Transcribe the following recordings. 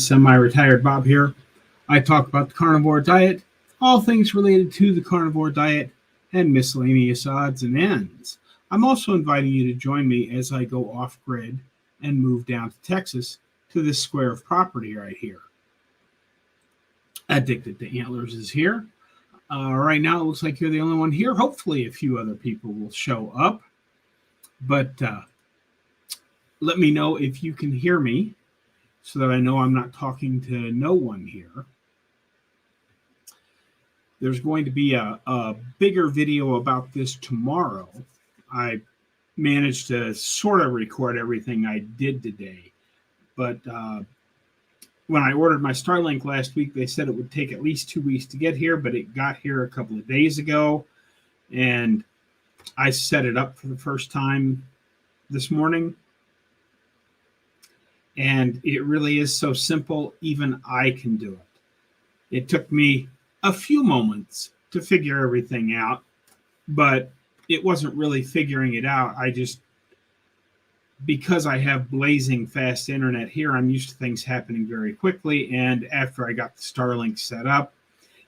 Semi-Retired Bob here. I talk about the carnivore diet, all things related to the carnivore diet, and miscellaneous odds and ends. I'm also inviting you to join me as I go off-grid and move down to Texas to this square of property right here. Addicted to Antlers is here. Right now, it looks like you're the only one here. Hopefully, a few other people will show up. But let me know if you can hear me so that I know I'm not talking to no one here. There's going to be a bigger video about this tomorrow. I managed to sort of record everything I did today. But when I ordered my Starlink last week, they said it would take at least 2 weeks to get here, but it got here a couple of days ago. And I set it up for the first time this morning. And it really is so simple, even I can do it. It took me a few moments to figure everything out, but it wasn't really figuring it out. Because I have blazing fast internet here, I'm used to things happening very quickly. And after I got the Starlink set up,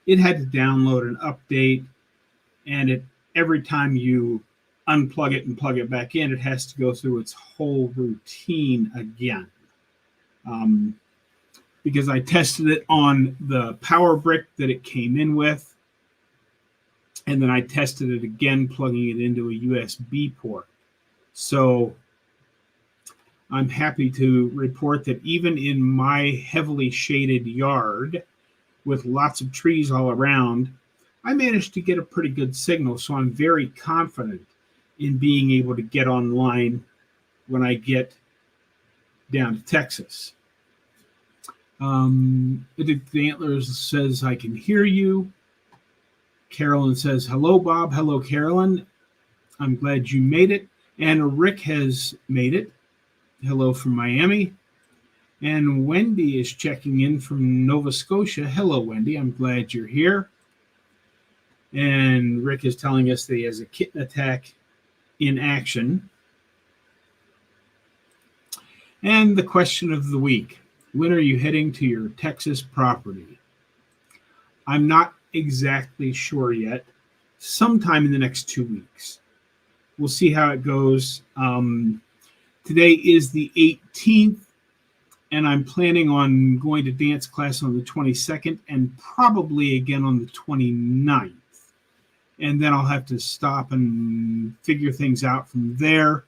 it had to download an update. And every time you unplug it and plug it back in, it has to go through its whole routine again. Because I tested it on the power brick that it came in with. And then I tested it again, plugging it into a USB port. So I'm happy to report that even in my heavily shaded yard with lots of trees all around, I managed to get a pretty good signal. So I'm very confident in being able to get online when I get down to Texas. The Antlers says, I can hear you. Carolyn says, hello, Bob. Hello, Carolyn. I'm glad you made it. And Rick has made it. Hello from Miami. And Wendy is checking in from Nova Scotia. Hello, Wendy. I'm glad you're here. And Rick is telling us that he has a kitten attack in action. And the question of the week. When are you heading to your Texas property? I'm not exactly sure yet. Sometime in the next 2 weeks. We'll see how it goes. Today is the 18th, and I'm planning on going to dance class on the 22nd and probably again on the 29th. And then I'll have to stop and figure things out from there.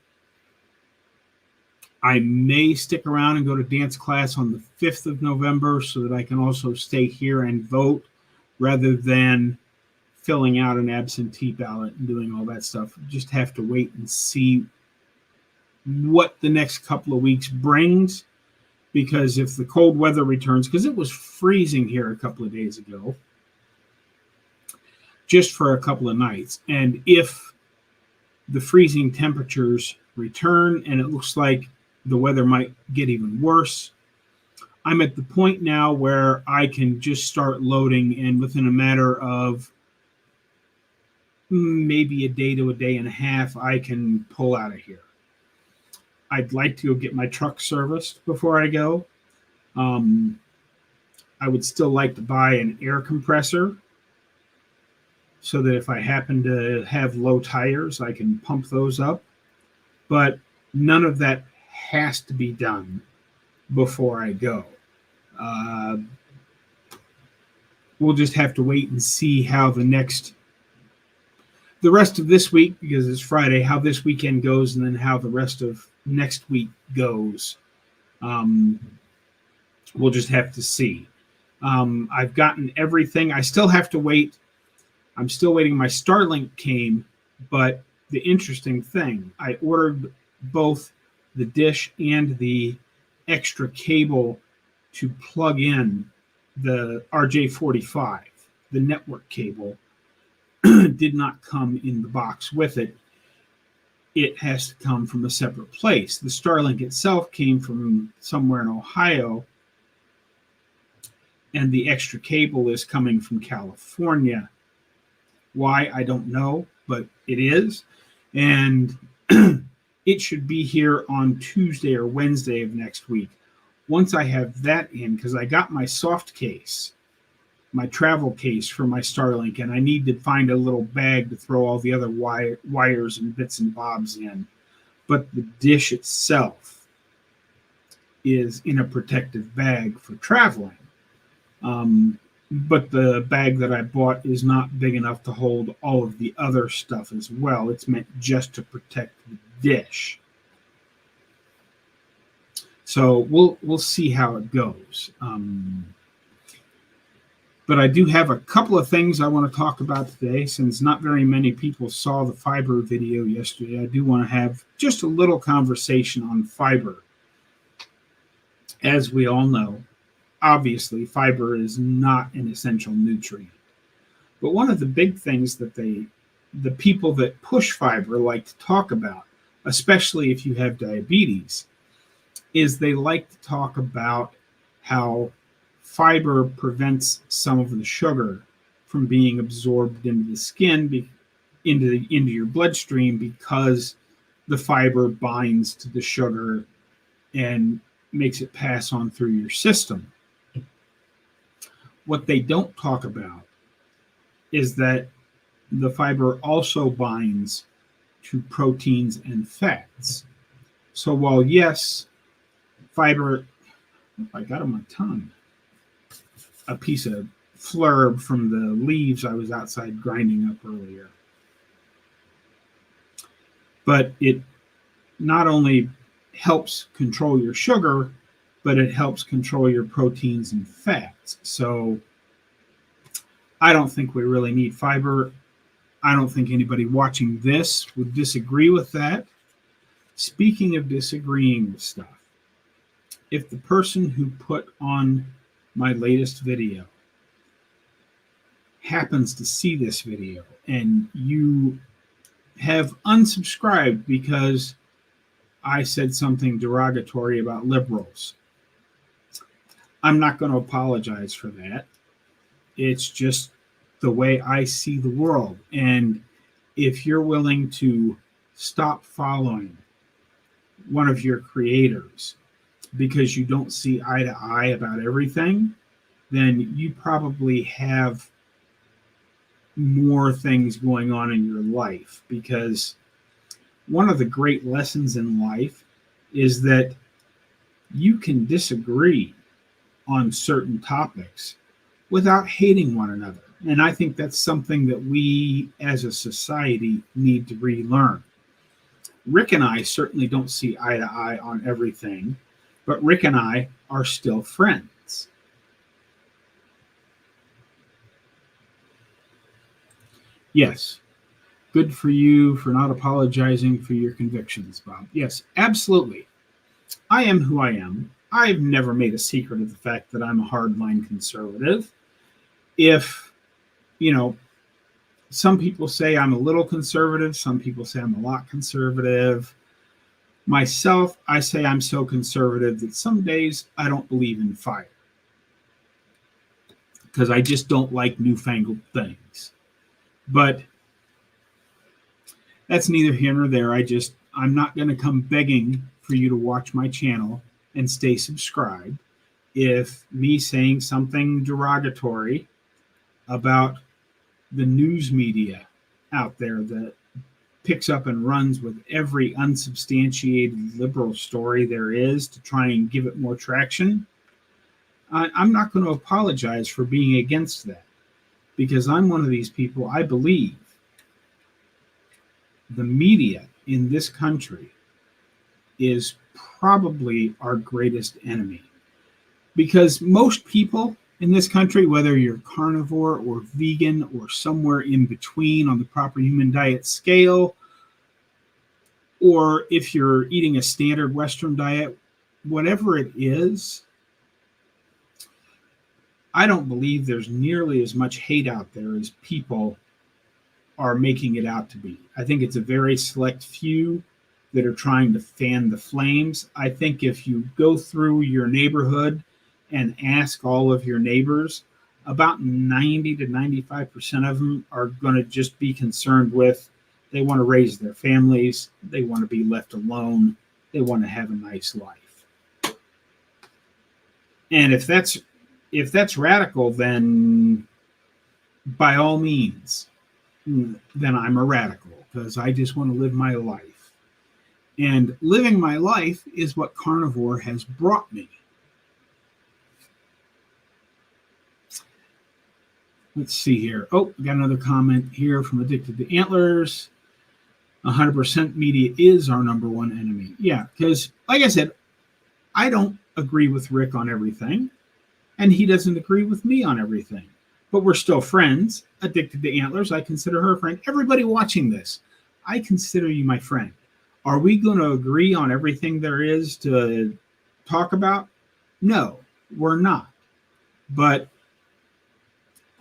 I may stick around and go to dance class on the 5th of November so that I can also stay here and vote rather than filling out an absentee ballot and doing all that stuff. Just have to wait and see what the next couple of weeks brings, because if the cold weather returns, because it was freezing here a couple of days ago, just for a couple of nights, and if the freezing temperatures return and it looks like the weather might get even worse, I'm at the point now where I can just start loading, and within a matter of maybe a day to a day and a half, I can pull out of here. I'd like to go get my truck serviced before I go. I would still like to buy an air compressor so that if I happen to have low tires, I can pump those up. But none of that has to be done before I go. We'll just have to wait and see how the rest of this week, because it's Friday, how this weekend goes, and then how the rest of next week goes. We'll just have to see. I've gotten everything. I still have to wait. I'm still waiting. My Starlink came, but the interesting thing, I ordered both the dish and the extra cable to plug in the RJ45, the network cable. Did not come in the box with it. It has to come from a separate place. The Starlink itself came from somewhere in Ohio, and the extra cable is coming from California. Why, I don't know, but it is. And it should be here on Tuesday or Wednesday of next week. Once I have that in, because I got my soft case, my travel case for my Starlink, and I need to find a little bag to throw all the other wires and bits and bobs in. But the dish itself is in a protective bag for traveling. But the bag that I bought is not big enough to hold all of the other stuff as well. It's meant just to protect the dish. So we'll see how it goes. But I do have a couple of things I want to talk about today. Since not very many people saw the fiber video yesterday, I do want to have just a little conversation on fiber. As we all know, obviously, fiber is not an essential nutrient. But one of the big things that the people that push fiber like to talk about, especially if you have diabetes, is they like to talk about how fiber prevents some of the sugar from being absorbed into the skin, into your bloodstream, because the fiber binds to the sugar and makes it pass on through your system. What they don't talk about is that the fiber also binds to proteins and fats. So while yes, fiber, I got on my tongue, a piece of flurb from the leaves I was outside grinding up earlier. But it not only helps control your sugar, but it helps control your proteins and fats. So I don't think we really need fiber. I don't think anybody watching this would disagree with that. Speaking of disagreeing with stuff, if the person who put on my latest video happens to see this video and you have unsubscribed because I said something derogatory about liberals, I'm not going to apologize for that. It's just the way I see the world. And if you're willing to stop following one of your creators because you don't see eye to eye about everything, then you probably have more things going on in your life. Because one of the great lessons in life is that you can disagree on certain topics without hating one another. And I think that's something that we as a society need to relearn. Rick and I certainly don't see eye to eye on everything, but Rick and I are still friends. Yes, good for you for not apologizing for your convictions, Bob. Yes, absolutely. I am who I am. I've never made a secret of the fact that I'm a hardline conservative. If, some people say I'm a little conservative, some people say I'm a lot conservative. Myself, I say I'm so conservative that some days I don't believe in fire, because I just don't like newfangled things. But that's neither here nor there. I'm not going to come begging for you to watch my channel and stay subscribed if me saying something derogatory about the news media out there that picks up and runs with every unsubstantiated liberal story there is to try and give it more traction, I'm not going to apologize for being against that, because I'm one of these people. I believe the media in this country is probably our greatest enemy, because most people in this country, whether you're carnivore or vegan or somewhere in between on the proper human diet scale, or if you're eating a standard Western diet, whatever it is, I don't believe there's nearly as much hate out there as people are making it out to be. I think it's a very select few that are trying to fan the flames. I think if you go through your neighborhood and ask all of your neighbors, about 90 to 95% of them are going to just be concerned with, they want to raise their families, they want to be left alone, they want to have a nice life. And if that's radical, then by all means, then I'm a radical because I just want to live my life. And living my life is what Carnivore has brought me. Let's see here. Oh, we got another comment here from Addicted to Antlers. 100% media is our number one enemy. Yeah, because like I said, I don't agree with Rick on everything, and he doesn't agree with me on everything. But we're still friends. Addicted to Antlers, I consider her a friend. Everybody watching this, I consider you my friend. Are we going to agree on everything there is to talk about? No, we're not. But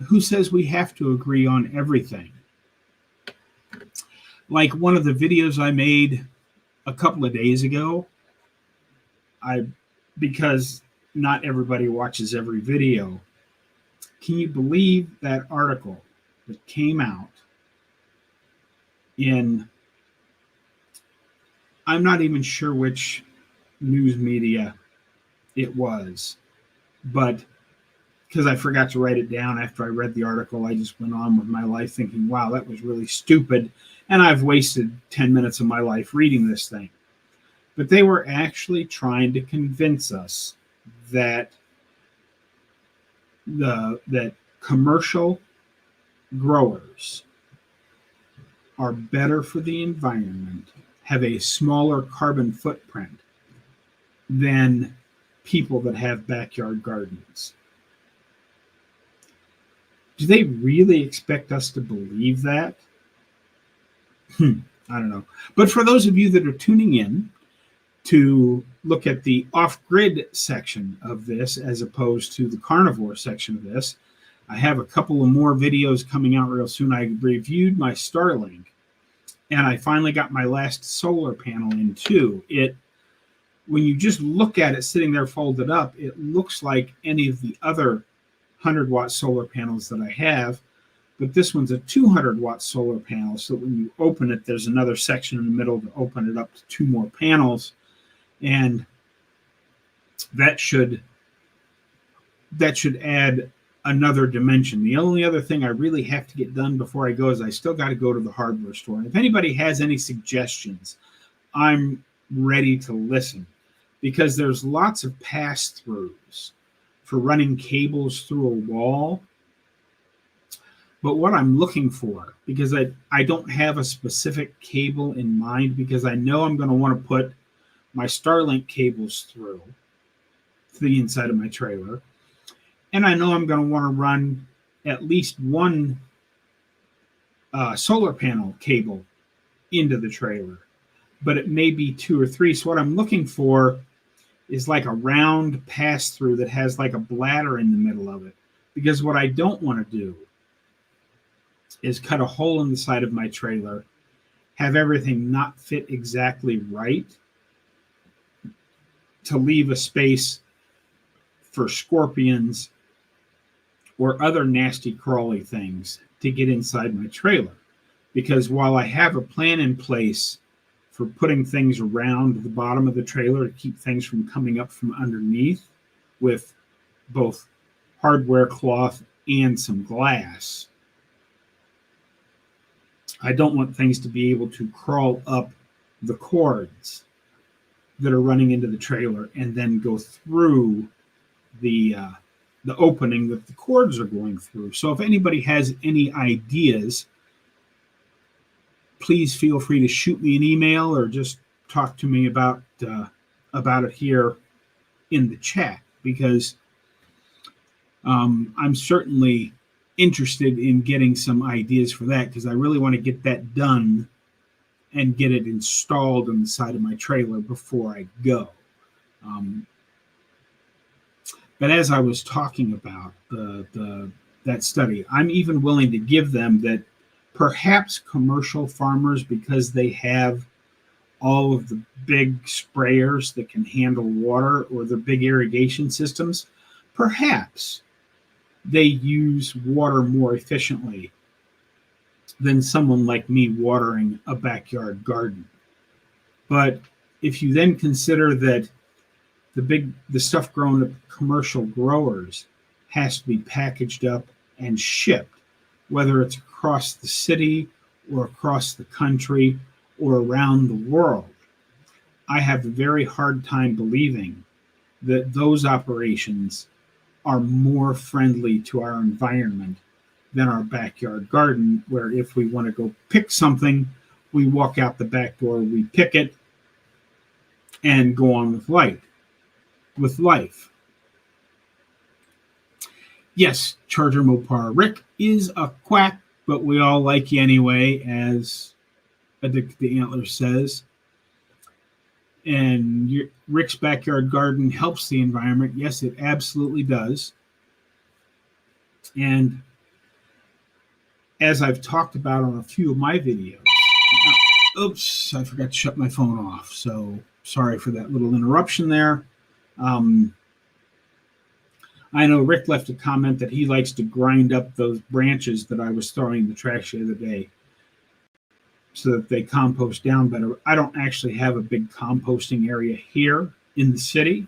who says we have to agree on everything? Like one of the videos I made a couple of days ago, because not everybody watches every video. Can you believe that article that came out in, I'm not even sure which news media it was, but because I forgot to write it down after I read the article, I just went on with my life thinking, wow, that was really stupid. And I've wasted 10 minutes of my life reading this thing. But they were actually trying to convince us that that commercial growers are better for the environment, have a smaller carbon footprint than people that have backyard gardens. Do they really expect us to believe that? I don't know. But for those of you that are tuning in to look at the off-grid section of this as opposed to the carnivore section of this, I have a couple of more videos coming out real soon. I reviewed my Starlink, and I finally got my last solar panel in too. When you just look at it sitting there folded up, it looks like any of the other 100-watt solar panels that I have, but this one's a 200-watt solar panel, so when you open it, there's another section in the middle to open it up to 2 more panels, and that should add another dimension. The only other thing I really have to get done before I go is I still got to go to the hardware store. And if anybody has any suggestions, I'm ready to listen, because there's lots of pass-throughs for running cables through a wall. But what I'm looking for, because I don't have a specific cable in mind, because I know I'm going to want to put my Starlink cables through to the inside of my trailer. And I know I'm going to want to run at least one solar panel cable into the trailer, but it may be 2 or 3. So what I'm looking for is like a round pass-through that has like a bladder in the middle of it. Because what I don't want to do is cut a hole in the side of my trailer, have everything not fit exactly right, to leave a space for scorpions or other nasty crawly things to get inside my trailer. Because while I have a plan in place for putting things around the bottom of the trailer to keep things from coming up from underneath with both hardware cloth and some glass, I don't want things to be able to crawl up the cords that are running into the trailer and then go through the opening that the cords are going through. So if anybody has any ideas, please feel free to shoot me an email or just talk to me about it here in the chat, because I'm certainly interested in getting some ideas for that, because I really want to get that done and get it installed on the side of my trailer before I go. But as I was talking about that study, I'm even willing to give them that perhaps commercial farmers, because they have all of the big sprayers that can handle water or the big irrigation systems, perhaps they use water more efficiently than someone like me watering a backyard garden. But if you then consider that the stuff grown at commercial growers has to be packaged up and shipped, whether it's across the city or across the country or around the world. I have a very hard time believing that those operations are more friendly to our environment than our backyard garden, where if we want to go pick something, we walk out the back door, we pick it, and go on with life. Yes, Charger Mopar Rick is a quack, but we all like you anyway, as Addicted to Antler says. And Rick's backyard garden helps the environment. Yes, it absolutely does. And as I've talked about on a few of my videos, oops, I forgot to shut my phone off. So sorry for that little interruption there. I know Rick left a comment that he likes to grind up those branches that I was throwing in the trash the other day so that they compost down better. I don't actually have a big composting area here in the city,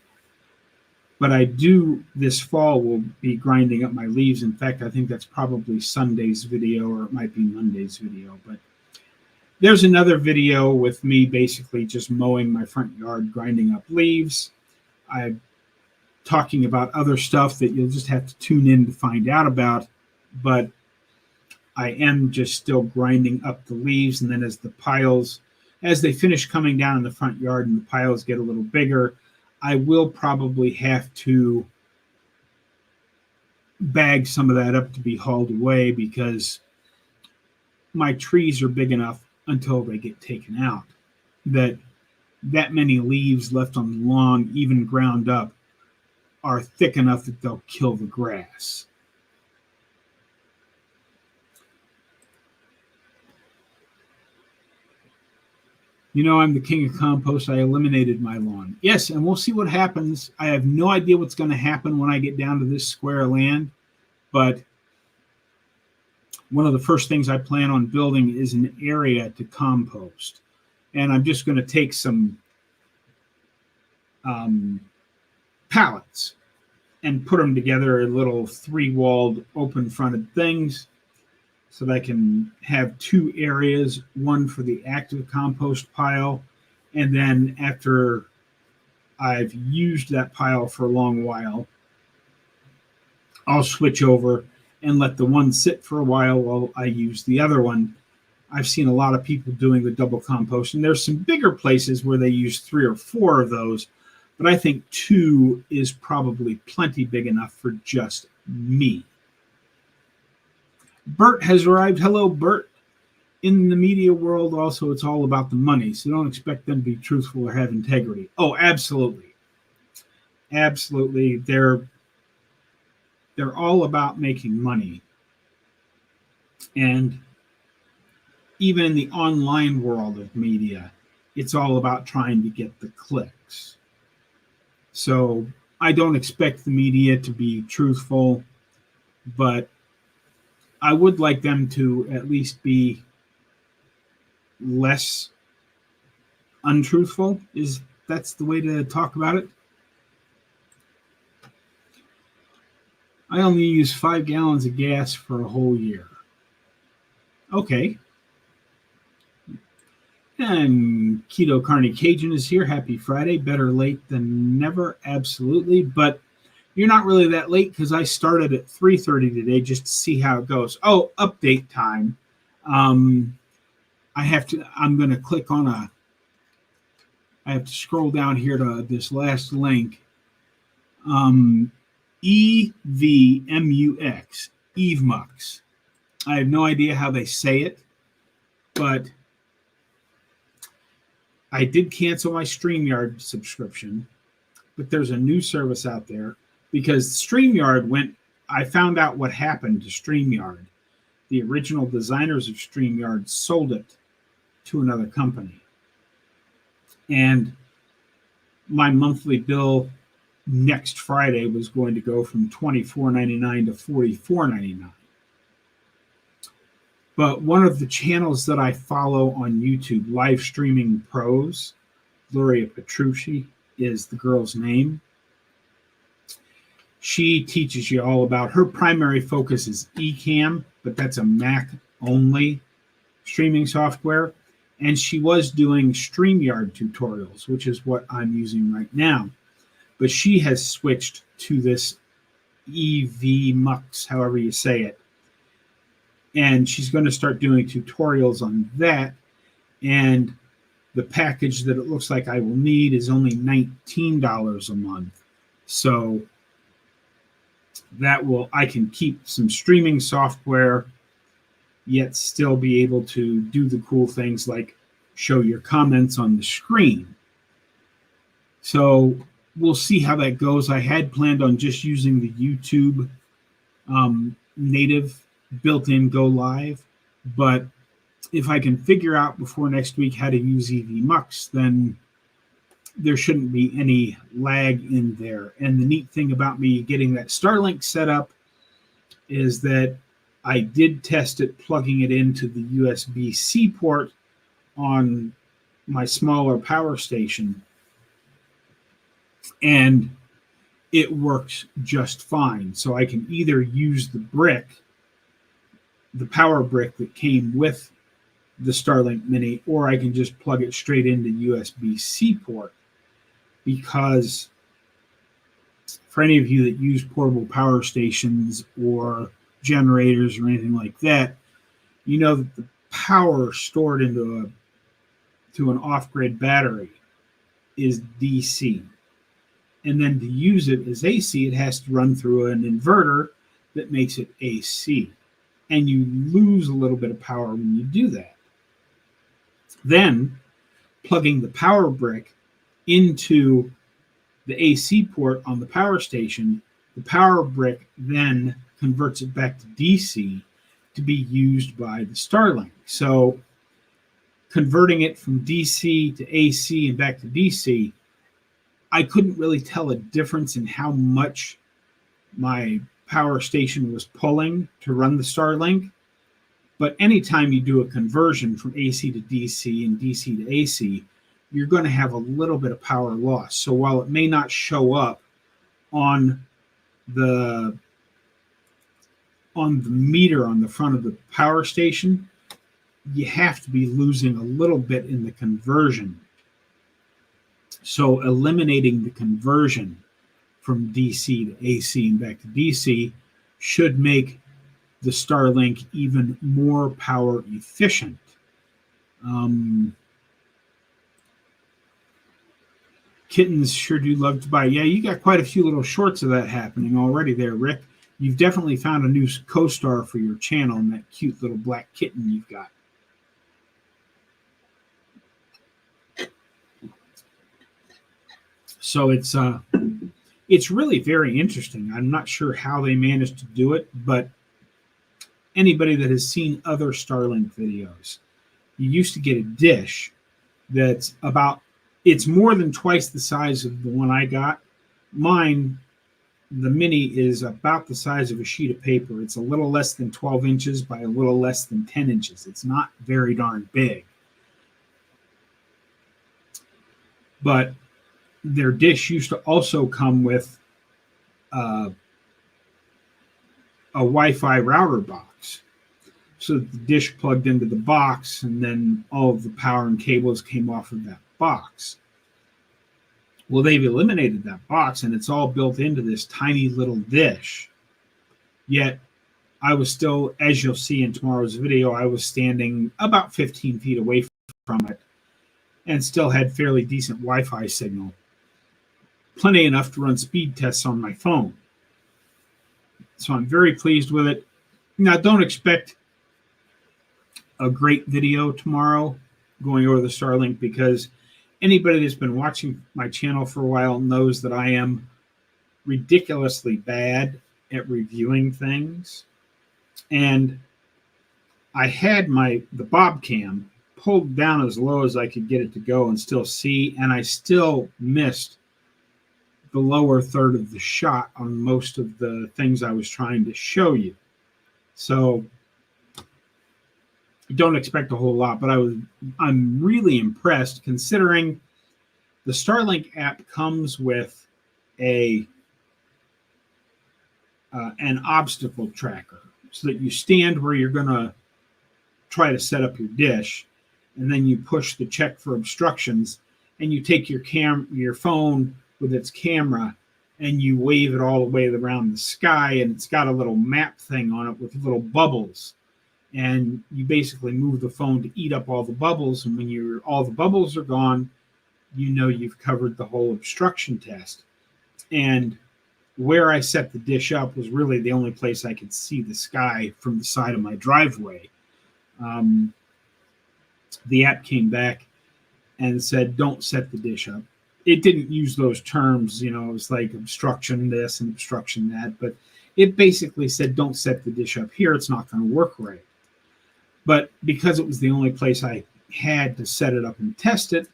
but I do this fall will be grinding up my leaves. In fact, I think that's probably Sunday's video, or it might be Monday's video. But there's another video with me basically just mowing my front yard, grinding up leaves. I'm talking about other stuff that you'll just have to tune in to find out about, but I am just still grinding up the leaves. And then as they finish coming down in the front yard and the piles get a little bigger, I will probably have to bag some of that up to be hauled away, because my trees are big enough until they get taken out that many leaves left on the lawn, even ground up, are thick enough that they'll kill the grass. You know, I'm the king of compost. I eliminated my lawn. Yes, and we'll see what happens. I have no idea what's going to happen when I get down to this square of land, but one of the first things I plan on building is an area to compost. And I'm just going to take some pallets and put them together in little 3-walled open-fronted things, so that I can have 2 areas, one for the active compost pile, and then after I've used that pile for a long while, I'll switch over and let the one sit for a while I use the other one. I've seen a lot of people doing the double compost, and there's some bigger places where they use 3 or 4 of those, but I think 2 is probably plenty big enough for just me. Bert has arrived. Hello, Bert. In the media world, also, it's all about the money, so don't expect them to be truthful or have integrity. Oh, absolutely. Absolutely. They're all about making money. And even in the online world of media, it's all about trying to get the clicks. So I don't expect the media to be truthful, but I would like them to at least be less untruthful. That's the way to talk about it? I only use 5 gallons of gas for a whole year. Okay. And Keto Carney Cajun is here. Happy Friday. Better late than never. Absolutely. But you're not really that late, because I started at 3:30 today just to see how it goes. Oh, update time. I'm going to click on I have to scroll down here to this last link. EVMUX, EVMUX. I have no idea how they say it, but I did cancel my StreamYard subscription, but there's a new service out there, because StreamYard I found out what happened to StreamYard. The original designers of StreamYard sold it to another company. And my monthly bill next Friday was going to go from $24.99 to $44.99. But one of the channels that I follow on YouTube, Live Streaming Pros, Gloria Petrucci is the girl's name. She teaches you all about, her primary focus is Ecamm, but that's a Mac only streaming software. And she was doing StreamYard tutorials, which is what I'm using right now. But she has switched to this EV Mux, however you say it. And she's going to start doing tutorials on that. And the package that it looks like I will need is only $19 a month. So I can keep some streaming software, yet still be able to do the cool things like show your comments on the screen. So we'll see how that goes. I had planned on just using the YouTube native built-in Go Live, but if I can figure out before next week how to use EV Mux, then there shouldn't be any lag in there. And the neat thing about me getting that Starlink set up is that I did test it plugging it into the USB-C port on my smaller power station, and it works just fine. So I can either use the power brick that came with the Starlink Mini, or I can just plug it straight into USB-C port. Because for any of you that use portable power stations or generators or anything like that, you know that the power stored into an off-grid battery is DC. And then to use it as AC, it has to run through an inverter that makes it AC. And you lose a little bit of power when you do that. Then plugging the power brick into the AC port on the power station, the power brick then converts it back to DC to be used by the Starlink. So converting it from DC to AC and back to DC, I couldn't really tell a difference in how much my power station was pulling to run the Starlink. But anytime you do a conversion from AC to DC and DC to AC, you're going to have a little bit of power loss. So while it may not show up on the meter on the front of the power station, you have to be losing a little bit in the conversion. So eliminating the conversion from DC to AC and back to DC should make the Starlink even more power efficient. Kittens sure do love to buy. Yeah, you got quite a few little shorts of that happening already there, Rick. You've definitely found a new co-star for your channel in that cute little black kitten you've got. So it's really very interesting. I'm not sure how they managed to do it, but anybody that has seen other Starlink videos, you used to get a dish that's it's more than twice the size of the one I got. Mine, the Mini, is about the size of a sheet of paper. It's a little less than 12 inches by a little less than 10 inches. It's not very darn big. But their dish used to also come with a Wi-Fi router box. So the dish plugged into the box, and then all of the power and cables came off of that box. Well, they've eliminated that box, and it's all built into this tiny little dish. Yet, I was still, as you'll see in tomorrow's video, I was standing about 15 feet away from it and still had fairly decent Wi-Fi signal. Plenty enough to run speed tests on my phone. So I'm very pleased with it. Now, don't expect a great video tomorrow going over the Starlink, because anybody that's been watching my channel for a while knows that I am ridiculously bad at reviewing things. And I had the Bob cam pulled down as low as I could get it to go and still see, and I still missed the lower third of the shot on most of the things I was trying to show you. So don't expect a whole lot, but I'm really impressed, considering the Starlink app comes with a an obstacle tracker so that you stand where you're going to try to set up your dish, and then you push the check for obstructions, and you take your phone with its camera and you wave it all the way around the sky, and it's got a little map thing on it with little bubbles, and you basically move the phone to eat up all the bubbles, and when all the bubbles are gone, you know you've covered the whole obstruction test. And where I set the dish up was really the only place I could see the sky from the side of my driveway. The app came back and said, don't set the dish up. It didn't use those terms, it was like obstruction this and obstruction that, but it basically said, don't set the dish up here. It's not going to work right. But because it was the only place I had to set it up and test it,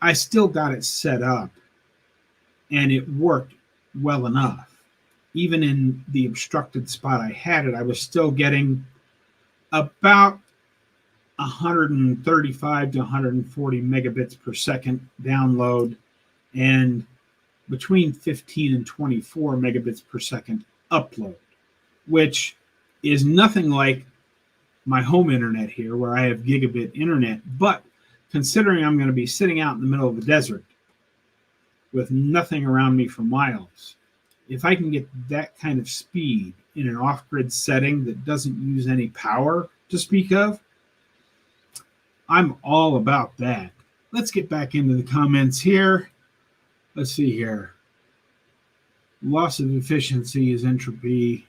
I still got it set up, and it worked well enough. Even in the obstructed spot I had it, I was still getting about 135 to 140 megabits per second download, and between 15 and 24 megabits per second upload, which is nothing like my home internet here where I have gigabit internet. But considering I'm going to be sitting out in the middle of the desert with nothing around me for miles, if I can get that kind of speed in an off-grid setting that doesn't use any power to speak of, I'm all about that. Let's get back into the comments here. Let's see here. Loss of efficiency is entropy.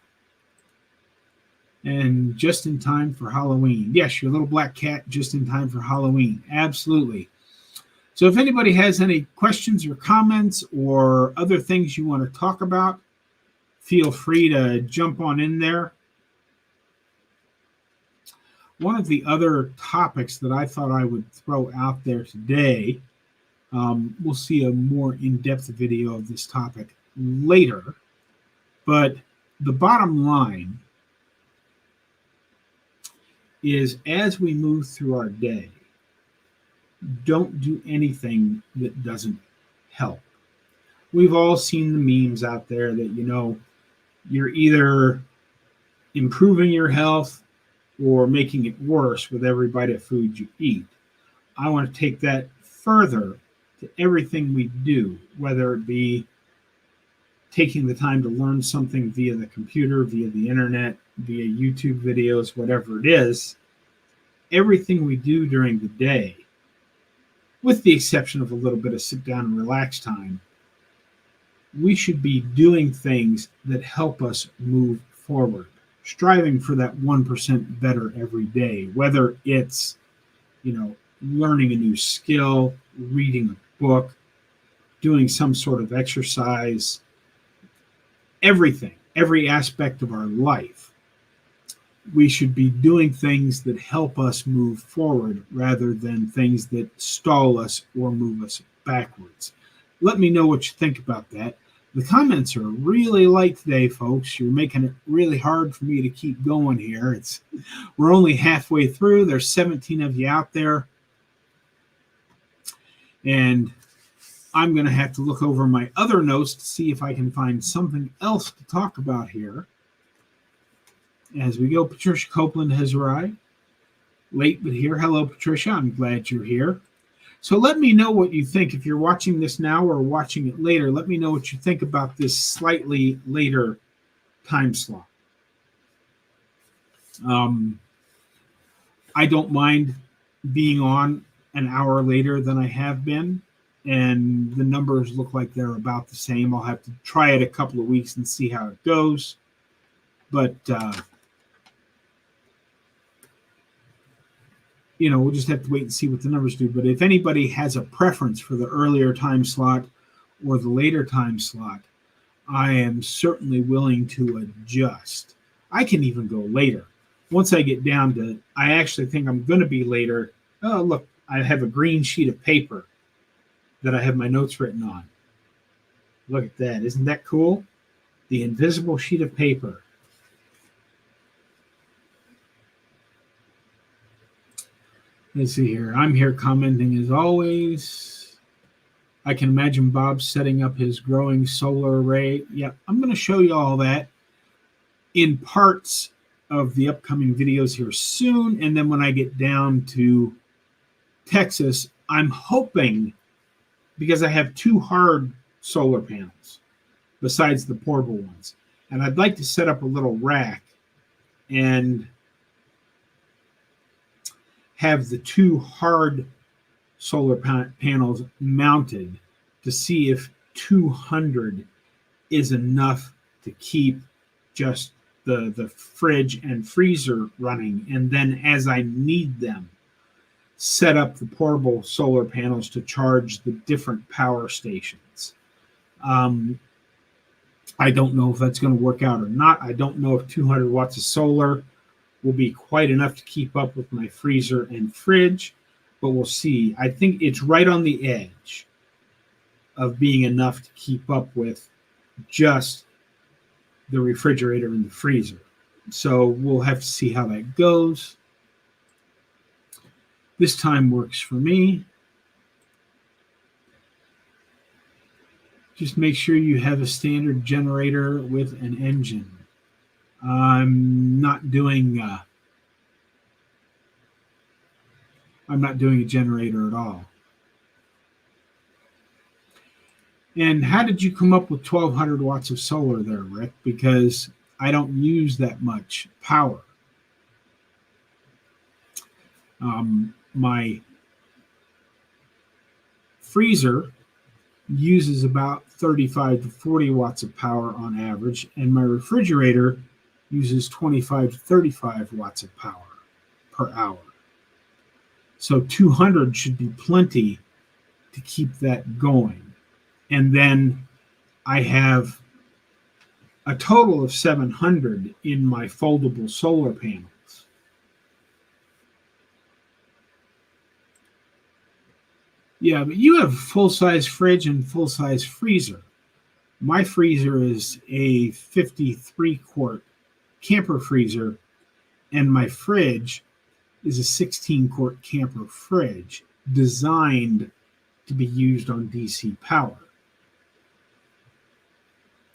And just in time for Halloween. Yes, your little black cat just in time for Halloween. Absolutely. So if anybody has any questions or comments or other things you want to talk about, feel free to jump on in there. One of the other topics that I thought I would throw out there today, we'll see a more in-depth video of this topic later, but the bottom line is as we move through our day, don't do anything that doesn't help. We've all seen the memes out there that, you're either improving your health or making it worse with every bite of food you eat. I want to take that further to everything we do, whether it be taking the time to learn something via the computer, via the internet, via YouTube videos, whatever it is. Everything we do during the day, with the exception of a little bit of sit down and relax time, we should be doing things that help us move forward, striving for that 1% better every day, whether it's, learning a new skill, reading a book, doing some sort of exercise, everything, every aspect of our life. We should be doing things that help us move forward rather than things that stall us or move us backwards. Let me know what you think about that. The comments are really light today, folks. You're making it really hard for me to keep going here. We're only halfway through. There's 17 of you out there. And I'm going to have to look over my other notes to see if I can find something else to talk about here. As we go, Patricia Copeland has arrived. Late but here. Hello, Patricia. I'm glad you're here. So let me know what you think. If you're watching this now or watching it later, let me know what you think about this slightly later time slot. I don't mind being on an hour later than I have been, and the numbers look like they're about the same. I'll have to try it a couple of weeks and see how it goes. But we'll just have to wait and see what the numbers do. But if anybody has a preference for the earlier time slot or the later time slot, I am certainly willing to adjust. I can even go later. Once I get down to, I actually think I'm going to be later. Oh, look, I have a green sheet of paper that I have my notes written on. Look at that. Isn't that cool? The invisible sheet of paper. Let's see here. I'm here commenting as always. I can imagine Bob setting up his growing solar array. Yeah, I'm going to show you all that. in parts of the upcoming videos here soon. And then when I get down to Texas, I'm hoping, because I have 2 hard solar panels besides the portable ones, and I'd like to set up a little rack and have the 2 hard solar panels mounted to see if 200 is enough to keep just the fridge and freezer running, and then as I need them, set up the portable solar panels to charge the different power stations. I don't know if that's going to work out or not. I don't know if 200 watts of solar will be quite enough to keep up with my freezer and fridge, but we'll see. I think it's right on the edge of being enough to keep up with just the refrigerator and the freezer. So we'll have to see how that goes. This time works for me. Just make sure you have a standard generator with an engine. I'm not doing a generator at all. And how did you come up with 1,200 watts of solar there, Rick? Because I don't use that much power. My freezer uses about 35 to 40 watts of power on average, and my refrigerator uses 25 to 35 watts of power per hour. So 200 should be plenty to keep that going. And then I have a total of 700 in my foldable solar panels. Yeah, but you have a full-size fridge and full-size freezer. My freezer is a 53-quart camper freezer, and my fridge is a 16-quart camper fridge designed to be used on DC power.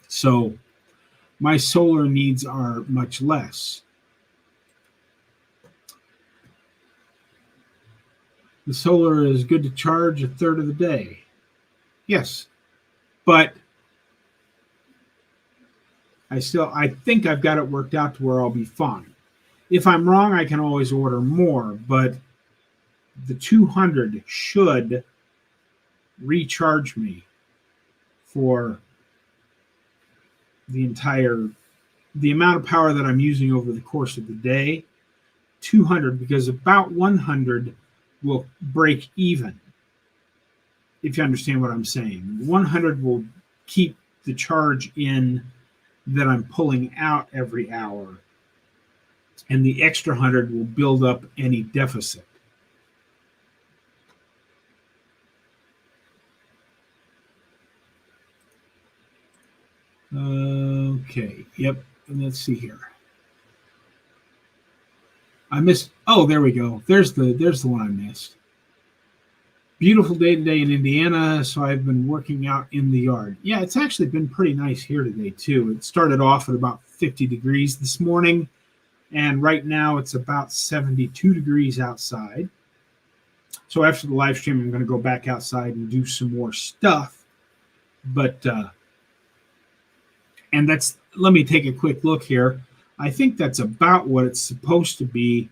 So my solar needs are much less. The solar is good to charge a third of the day. Yes, but I think I've got it worked out to where I'll be fine. If I'm wrong, I can always order more, but the 200 should recharge me for the amount of power that I'm using over the course of the day. 200, because about 100 will break even, if you understand what I'm saying. 100 will keep the charge in that I'm pulling out every hour, and the extra 100 will build up any deficit. Okay, yep, and let's see here. I missed, oh, there we go. There's the one I missed. Beautiful day today in Indiana, so I've been working out in the yard. Yeah, it's actually been pretty nice here today, too. It started off at about 50 degrees this morning, and right now it's about 72 degrees outside. So after the live stream, I'm going to go back outside and do some more stuff. But, and that's, let me take a quick look here. I think that's about what it's supposed to be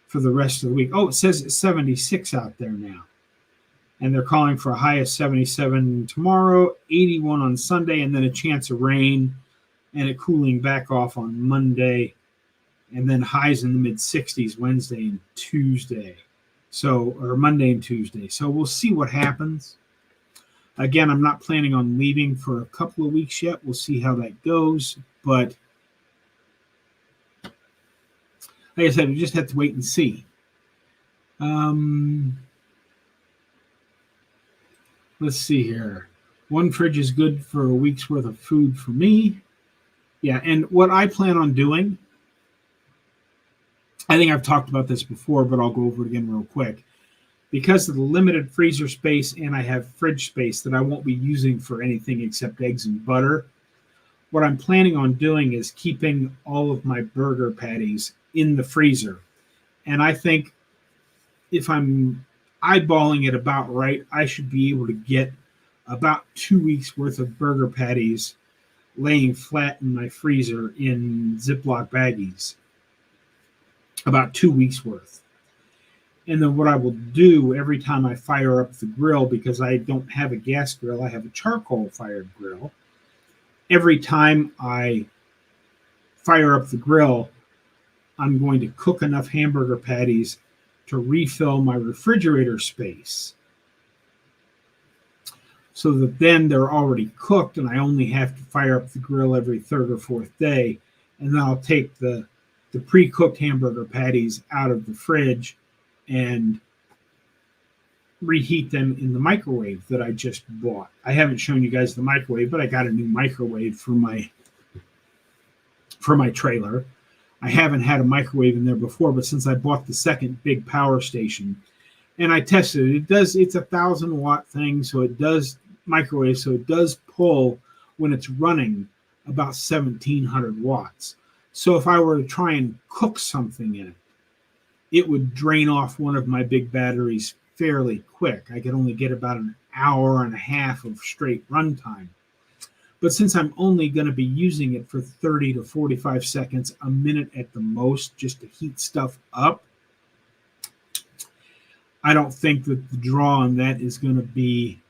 for the rest of the week. Oh, it says it's 76 out there now. And they're calling for a high of 77 tomorrow, 81 on Sunday, and then a chance of rain and it cooling back off on Monday, and then highs in the mid-60s Wednesday and Tuesday. So, or Monday and Tuesday. So we'll see what happens. Again, I'm not planning on leaving for a couple of weeks yet. We'll see how that goes. But like I said, we just have to wait and see. Let's see here. One fridge is good for a week's worth of food for me. Yeah, and what I plan on doing, I think I've talked about this before, but I'll go over it again real quick. Because of the limited freezer space and I have fridge space that I won't be using for anything except eggs and butter, what I'm planning on doing is keeping all of my burger patties in the freezer. And I think if I'm eyeballing it about right, I should be able to get about 2 weeks worth of burger patties laying flat in my freezer in Ziploc baggies. About 2 weeks worth. And then what I will do every time I fire up the grill, because I don't have a gas grill, I have a charcoal fired grill. Every time I fire up the grill, I'm going to cook enough hamburger patties to refill my refrigerator space, so that then they're already cooked and I only have to fire up the grill every third or fourth day. And then I'll take the pre-cooked hamburger patties out of the fridge and reheat them in the microwave that I just bought. I haven't shown you guys the microwave, but I got a new microwave for my trailer. I haven't had a microwave in there before, but since I bought the second big power station and I tested it, it's a 1,000-watt thing, so it does microwave, so it does pull when it's running about 1,700 watts. So if I were to try and cook something in it, it would drain off one of my big batteries fairly quick. I could only get about an hour and a half of straight runtime. But since I'm only going to be using it for 30 to 45 seconds, a minute at the most, just to heat stuff up, I don't think that the draw on that is going to be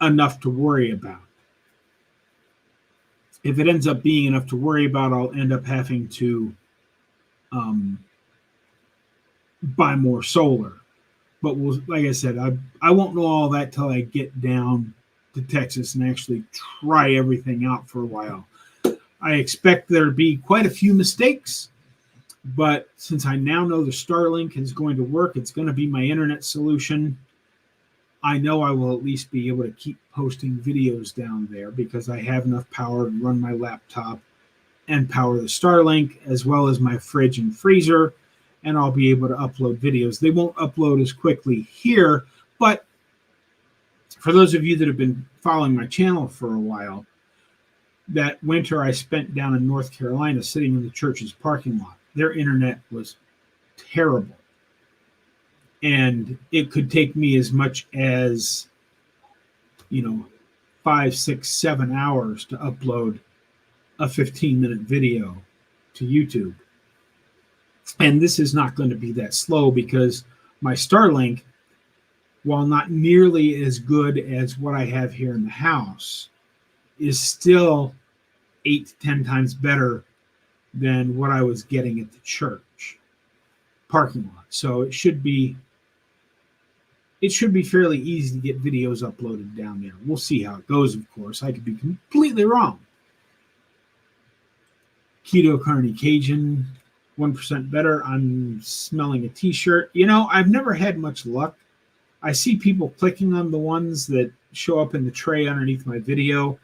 enough to worry about. If it ends up being enough to worry about, I'll end up having to buy more solar. But like I said, I won't know all that till I get down to Texas and actually try everything out for a while. I expect there to be quite a few mistakes, but since I now know the Starlink is going to work, it's going to be my internet solution. I know I will at least be able to keep posting videos down there because I have enough power to run my laptop and power the Starlink, as well as my fridge and freezer, and I'll be able to upload videos. They won't upload as quickly here, but for those of you that have been following my channel for a while, that winter I spent down in North Carolina sitting in the church's parking lot. Their internet was terrible. And it could take me as much as, 5, 6, 7 hours to upload a 15-minute video to YouTube. And this is not going to be that slow because my Starlink, while not nearly as good as what I have here in the house, is still 8 to 10 times better than what I was getting at the church parking lot. So it should be fairly easy to get videos uploaded down there. We'll see how it goes, of course. I could be completely wrong. Keto Carney Cajun, 1% better. I'm smelling a t-shirt. I've never had much luck. I see people clicking on the ones that show up in the tray underneath my video.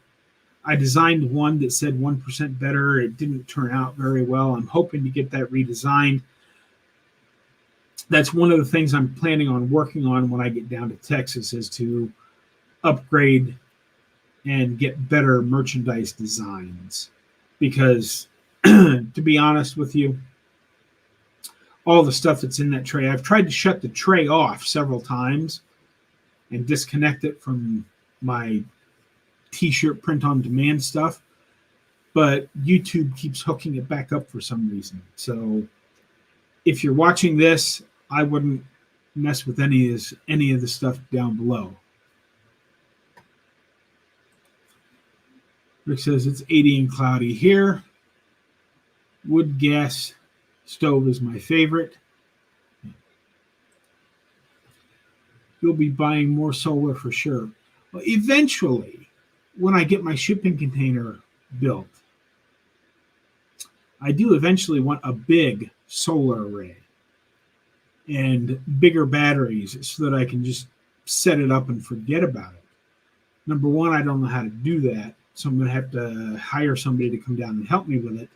I designed one that said 1% better. It didn't turn out very well. I'm hoping to get that redesigned. That's one of the things I'm planning on working on when I get down to Texas, is to upgrade and get better merchandise designs. Because, to be honest with you, all the stuff that's in that tray, I've tried to shut the tray off several times and disconnect it from my t-shirt print-on-demand stuff, but YouTube keeps hooking it back up for some reason. So if you're watching this, I wouldn't mess with any of the stuff down below. Rick says it's 80 and cloudy here. Wood gas stove is my favorite. You'll be buying more solar for sure. Well, eventually, when I get my shipping container built, I do eventually want a big solar array and bigger batteries so that I can just set it up and forget about it. Number one, I don't know how to do that, so I'm going to have to hire somebody to come down and help me with it,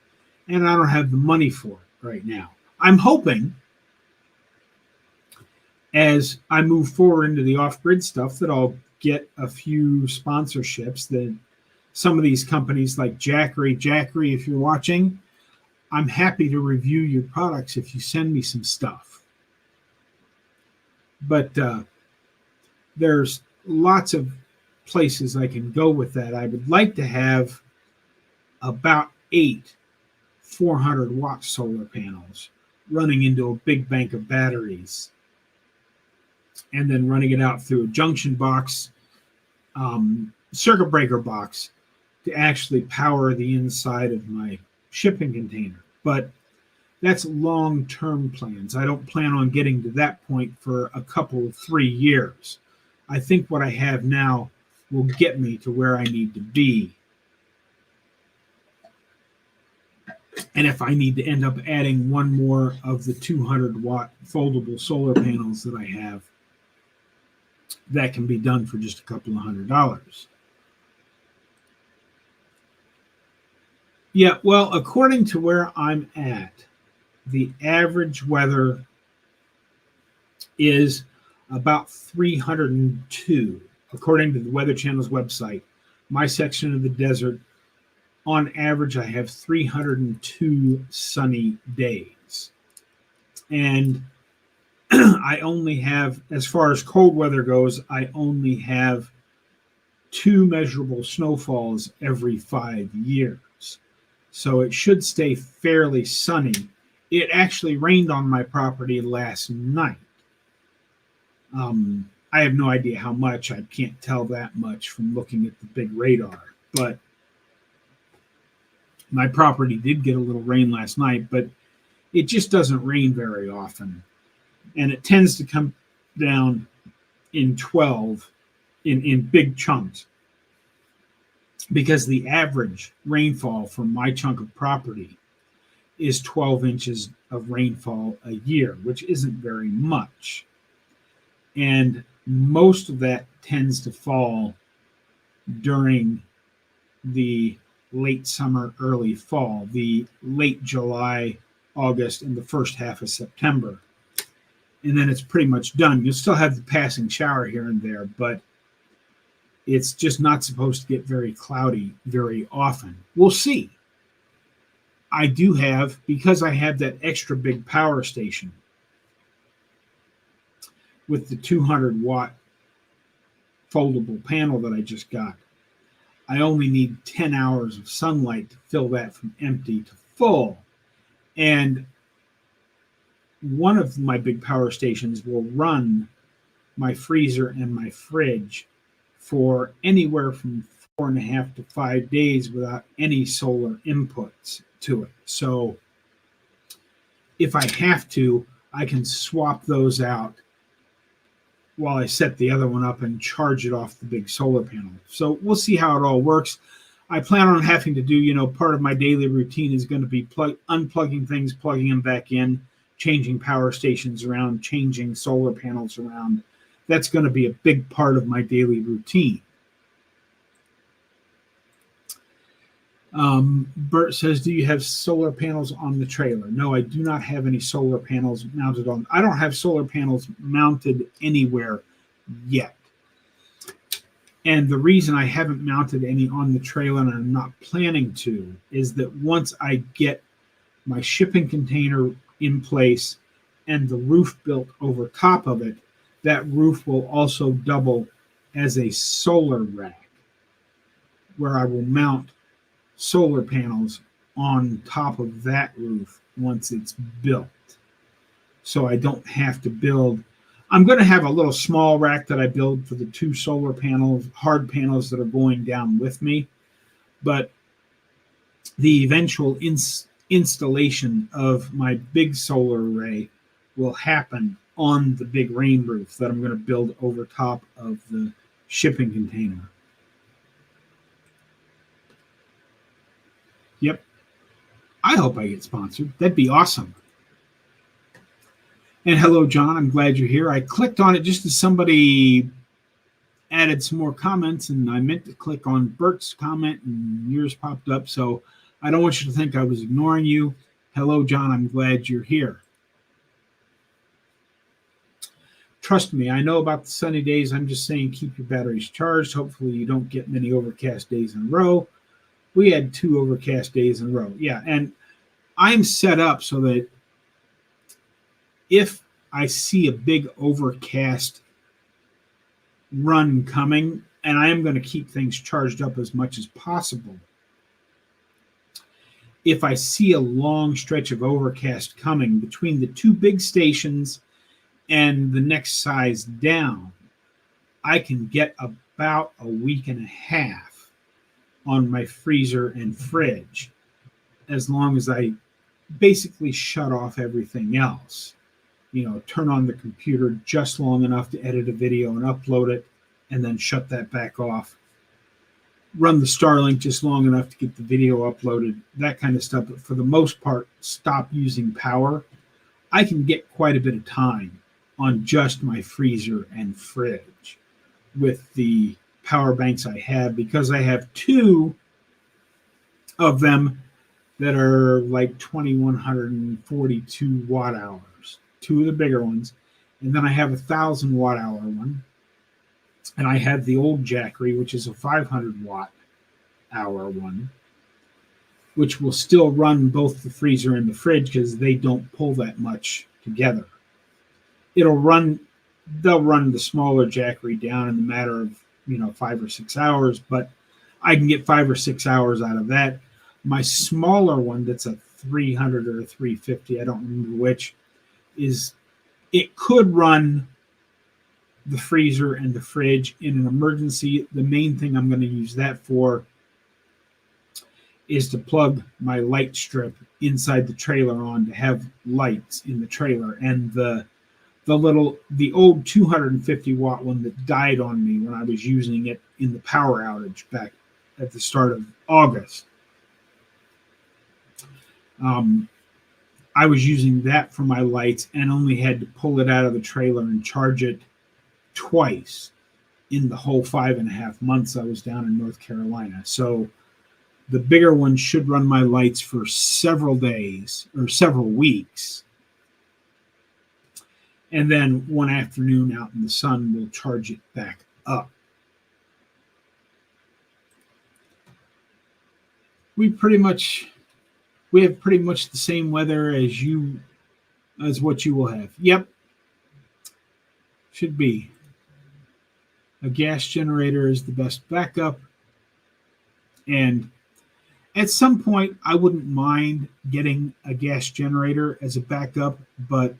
and I don't have the money for it right now. I'm hoping, as I move forward into the off-grid stuff, that I'll get a few sponsorships that some of these companies like Jackery, if you're watching, I'm happy to review your products if you send me some stuff. But there's lots of places I can go with that. I would like to have about 8 400-watt solar panels running into a big bank of batteries and then running it out through a junction box, circuit breaker box, to actually power the inside of my shipping container. But that's long-term plans. I don't plan on getting to that point for a couple, 3 years. I think what I have now will get me to where I need to be. And if I need to end up adding one more of the 200-watt foldable solar panels that I have, that can be done for just a couple of $100. Yeah, well, according to where I'm at, the average weather is about 302, according to the Weather Channel's website. My section of the desert, on average, I have 302 sunny days. And I only have, as far as cold weather goes, I only have 2 measurable snowfalls every 5 years. So it should stay fairly sunny. It actually rained on my property last night. I have no idea how much. I can't tell that much from looking at the big radar. But my property did get a little rain last night, but it just doesn't rain very often. And it tends to come down in big chunks, because the average rainfall from my chunk of property is 12 inches of rainfall a year, which isn't very much. And most of that tends to fall during the late summer, early fall, the late July, August, and the first half of September. And then it's pretty much done. You'll still have the passing shower here and there, but it's just not supposed to get very cloudy very often. We'll see. I do have, because I have that extra big power station with the 200-watt foldable panel that I just got, I only need 10 hours of sunlight to fill that from empty to full. And one of my big power stations will run my freezer and my fridge for anywhere from 4.5 to 5 days without any solar inputs to it. So if I have to, I can swap those out while I set the other one up and charge it off the big solar panel. So we'll see how it all works. I plan on having to do, part of my daily routine is going to be unplugging things, plugging them back in, changing power stations around, changing solar panels around. That's going to be a big part of my daily routine. Bert says, do you have solar panels on the trailer? No, I do not have any solar panels mounted on. I don't have solar panels mounted anywhere yet. And the reason I haven't mounted any on the trailer, and I'm not planning to, is that once I get my shipping container in place and the roof built over top of it, that roof will also double as a solar rack, where I will mount solar panels on top of that roof once it's built. So I don't have to build. I'm going to have a little small rack that I build for the 2 solar panels, hard panels that are going down with me. But the eventual installation of my big solar array will happen on the big rain roof that I'm going to build over top of the shipping container. Yep. I hope I get sponsored. That'd be awesome. And hello, John. I'm glad you're here. I clicked on it just as somebody added some more comments, and I meant to click on Bert's comment, and yours popped up. So I don't want you to think I was ignoring you. Hello, John. I'm glad you're here. Trust me, I know about the sunny days. I'm just saying keep your batteries charged. Hopefully, you don't get many overcast days in a row. We had 2 overcast days in a row. Yeah, and I'm set up so that if I see a big overcast run coming, and I am going to keep things charged up as much as possible. If I see a long stretch of overcast coming between the 2 big stations and the next size down, I can get about a week and a half on my freezer and fridge, as long as I basically shut off everything else. Turn on the computer just long enough to edit a video and upload it, and then shut that back off. Run the Starlink just long enough to get the video uploaded, that kind of stuff. But for the most part, stop using power. I can get quite a bit of time on just my freezer and fridge with the power banks I have, because I have 2 of them that are like 2142 watt hours, 2 of the bigger ones. And then I have a 1,000 watt hour one. And I have the old Jackery, which is a 500 watt hour one, which will still run both the freezer and the fridge because they don't pull that much together. They'll run the smaller Jackery down in the matter of 5 or 6 hours, but I can get 5 or 6 hours out of that. My smaller one, that's a 300 or a 350, I don't remember which, it could run the freezer and the fridge in an emergency. The main thing I'm going to use that for is to plug my light strip inside the trailer on to have lights in the trailer. And the old 250 watt one that died on me when I was using it in the power outage back at the start of August. I was using that for my lights and only had to pull it out of the trailer and charge it twice in the whole 5.5 months I was down in North Carolina. So the bigger one should run my lights for several days or several weeks. And then one afternoon out in the sun, we'll charge it back up. We have pretty much the same weather as what you will have. Yep. Should be. A gas generator is the best backup. And at some point, I wouldn't mind getting a gas generator as a backup, but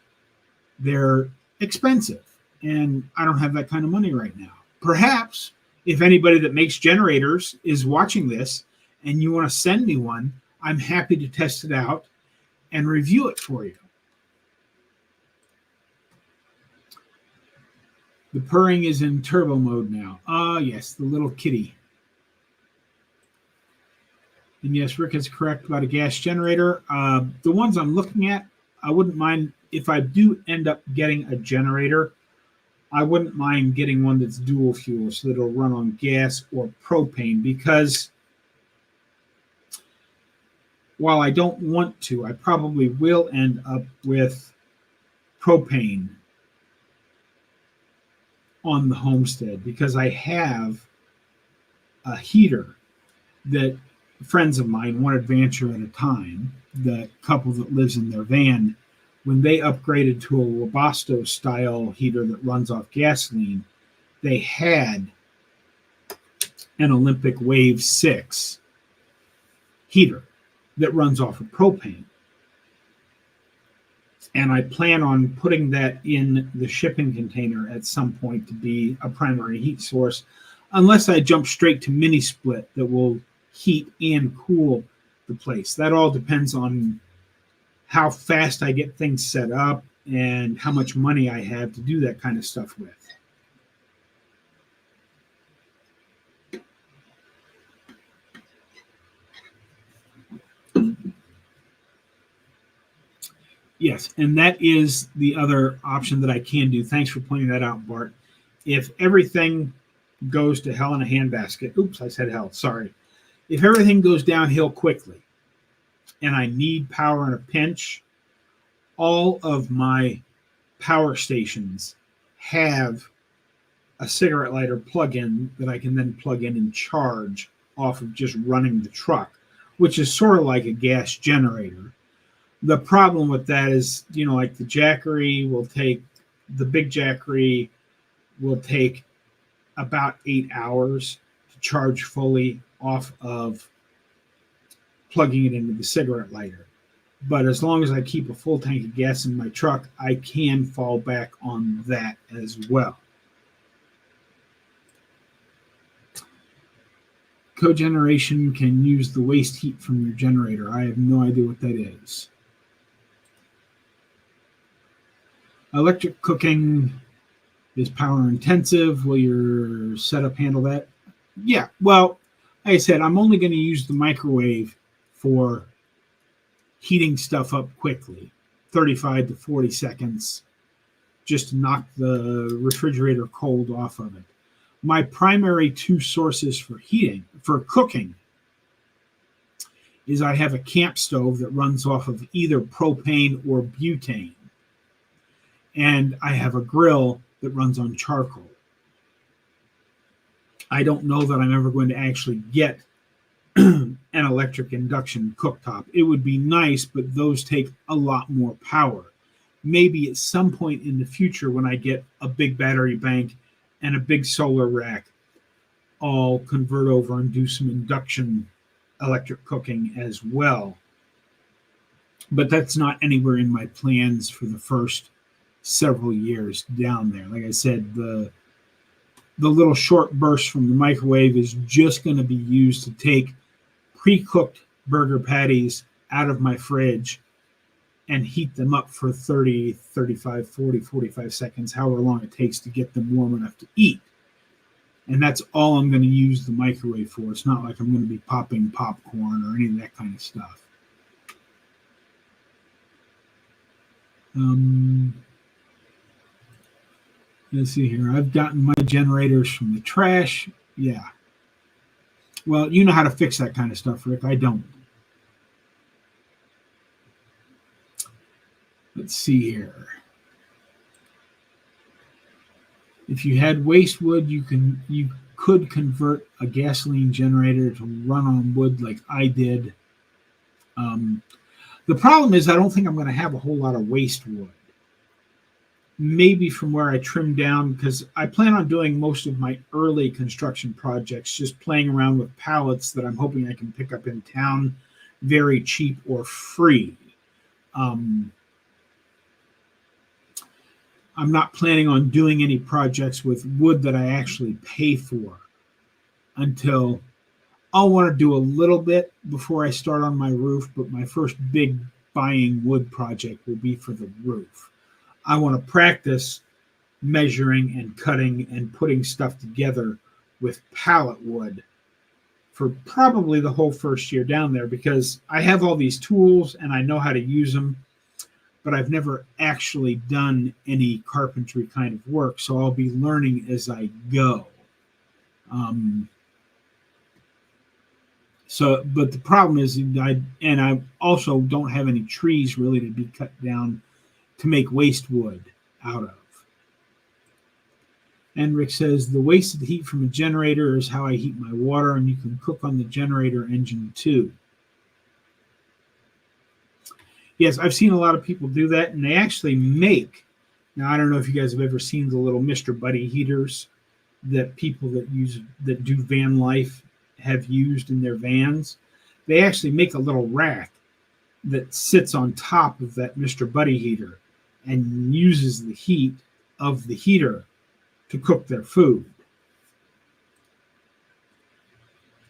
they're expensive. And I don't have that kind of money right now. Perhaps if anybody that makes generators is watching this and you want to send me one, I'm happy to test it out and review it for you. The purring is in turbo mode now. Ah, yes, the little kitty. And yes, Rick is correct about a gas generator. The ones I'm looking at, I wouldn't mind if I do end up getting a generator. I wouldn't mind getting one that's dual fuel so that it'll run on gas or propane, because while I don't want to, I probably will end up with propane on the homestead, because I have a heater that friends of mine, one adventure at a time, the couple that lives in their van, when they upgraded to a Webasto style heater that runs off gasoline, they had an Olympic Wave 6 heater that runs off of propane. And I plan on putting that in the shipping container at some point to be a primary heat source, unless I jump straight to mini split that will heat and cool the place. That all depends on how fast I get things set up and how much money I have to do that kind of stuff with. Yes, and that is the other option that I can do. Thanks for pointing that out, Bart. If everything goes to hell in a handbasket, oops, I said hell, sorry. If everything goes downhill quickly and I need power in a pinch, all of my power stations have a cigarette lighter plug-in that I can then plug in and charge off of just running the truck, which is sort of like a gas generator. The problem with that is, like the Jackery the big Jackery will take about 8 hours to charge fully off of plugging it into the cigarette lighter. But as long as I keep a full tank of gas in my truck, I can fall back on that as well. Cogeneration can use the waste heat from your generator. I have no idea what that is. Electric cooking is power intensive. Will your setup handle that? Yeah, well, like I said, I'm only going to use the microwave for heating stuff up quickly, 35 to 40 seconds, just to knock the refrigerator cold off of it. My primary two sources for cooking, is I have a camp stove that runs off of either propane or butane. And I have a grill that runs on charcoal. I don't know that I'm ever going to actually get an electric induction cooktop. It would be nice, but those take a lot more power. Maybe at some point in the future, when I get a big battery bank and a big solar rack, I'll convert over and do some induction electric cooking as well. But that's not anywhere in my plans for the first several years down there. Like I said, the little short burst from the microwave is just going to be used to take pre-cooked burger patties out of my fridge and heat them up for 30, 35, 40, 45 seconds, however long it takes to get them warm enough to eat. And that's all I'm going to use the microwave for. It's not like I'm going to be popping popcorn or any of that kind of stuff. Let's see here. I've gotten my generators from the trash. Yeah. Well, you know how to fix that kind of stuff, Rick. I don't. Let's see here. If you had waste wood, you could convert a gasoline generator to run on wood like I did. The problem is I don't think I'm going to have a whole lot of waste wood. Maybe from where I trimmed down, because I plan on doing most of my early construction projects just playing around with pallets that I'm hoping I can pick up in town very cheap or free. I'm not planning on doing any projects with wood that I actually pay for until I'll want to do a little bit before I start on my roof, but my first big buying wood project will be for the roof. I want to practice measuring and cutting and putting stuff together with pallet wood for probably the whole first year down there, because I have all these tools and I know how to use them, but I've never actually done any carpentry kind of work, so I'll be learning as I go. But the problem is, I also don't have any trees really to be cut down to make waste wood out of. And Rick says, the wasted heat from a generator is how I heat my water, and you can cook on the generator engine too. Yes, I've seen a lot of people do that, and they actually make, now I don't know if you guys have ever seen the little Mr. Buddy heaters that people that do van life have used in their vans. They actually make a little rack that sits on top of that Mr. Buddy heater and uses the heat of the heater to cook their food.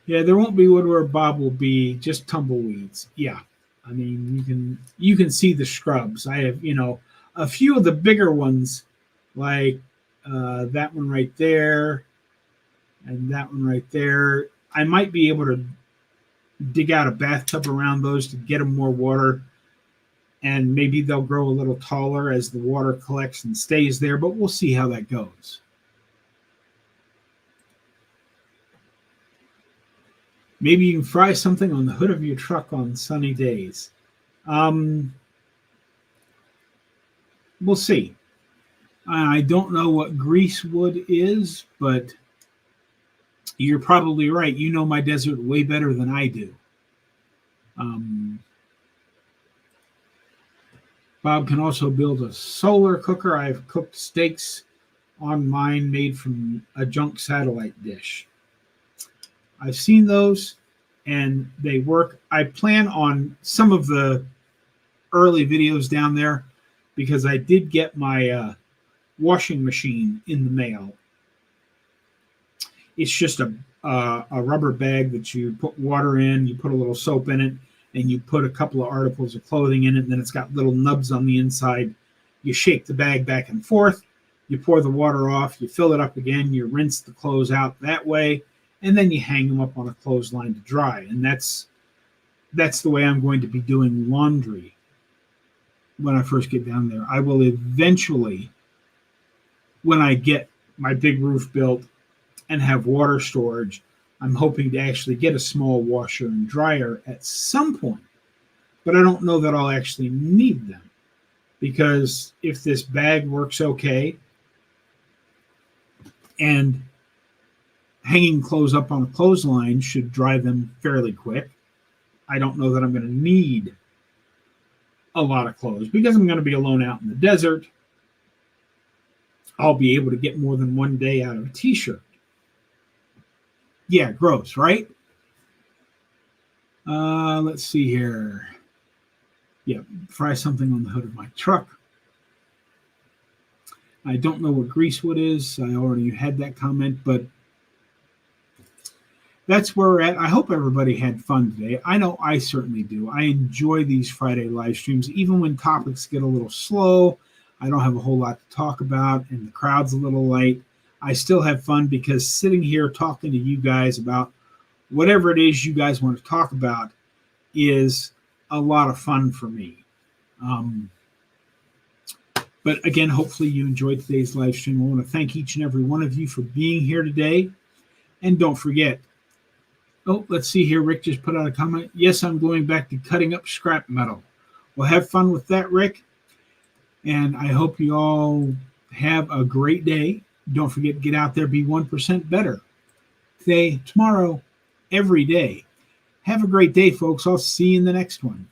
Yeah, there won't be wood where Bob will be, just tumbleweeds. Yeah, I mean, you can see the scrubs. I have, a few of the bigger ones, like that one right there and that one right there. I might be able to dig out a bathtub around those to get them more water, and maybe they'll grow a little taller as the water collects and stays there, but we'll see how that goes. Maybe you can fry something on the hood of your truck on sunny days. We'll see. I don't know what greasewood is, but you're probably right. You know my desert way better than I do. Um, Bob can also build a solar cooker. I've cooked steaks on mine made from a junk satellite dish. I've seen those and they work. I plan on some of the early videos down there because I did get my washing machine in the mail. It's just a rubber bag that you put water in, you put a little soap in it, and you put a couple of articles of clothing in it, and then it's got little nubs on the inside. You shake the bag back and forth, you pour the water off, you fill it up again, you rinse the clothes out that way, and then you hang them up on a clothesline to dry. And that's the way I'm going to be doing laundry when I first get down there. I will eventually, when I get my big roof built and have water storage, I'm hoping to actually get a small washer and dryer at some point. But I don't know that I'll actually need them, because if this bag works okay and hanging clothes up on a clothesline should dry them fairly quick, I don't know that I'm going to need a lot of clothes because I'm going to be alone out in the desert. I'll be able to get more than one day out of a t-shirt. Yeah, gross, right? Let's see here. Yeah, fry something on the hood of my truck. I don't know what greasewood is. I already had that comment, but that's where we're at. I hope everybody had fun today. I know I certainly do. I enjoy these Friday live streams, even when topics get a little slow. I don't have a whole lot to talk about, and the crowd's a little light. I still have fun because sitting here talking to you guys about whatever it is you guys want to talk about is a lot of fun for me. But again, hopefully you enjoyed today's live stream. I want to thank each and every one of you for being here today. And don't forget, let's see here. Rick just put out a comment. Yes, I'm going back to cutting up scrap metal. Well, have fun with that, Rick. And I hope you all have a great day. Don't forget to get out there, be 1% better. Today, tomorrow, every day. Have a great day, folks. I'll see you in the next one.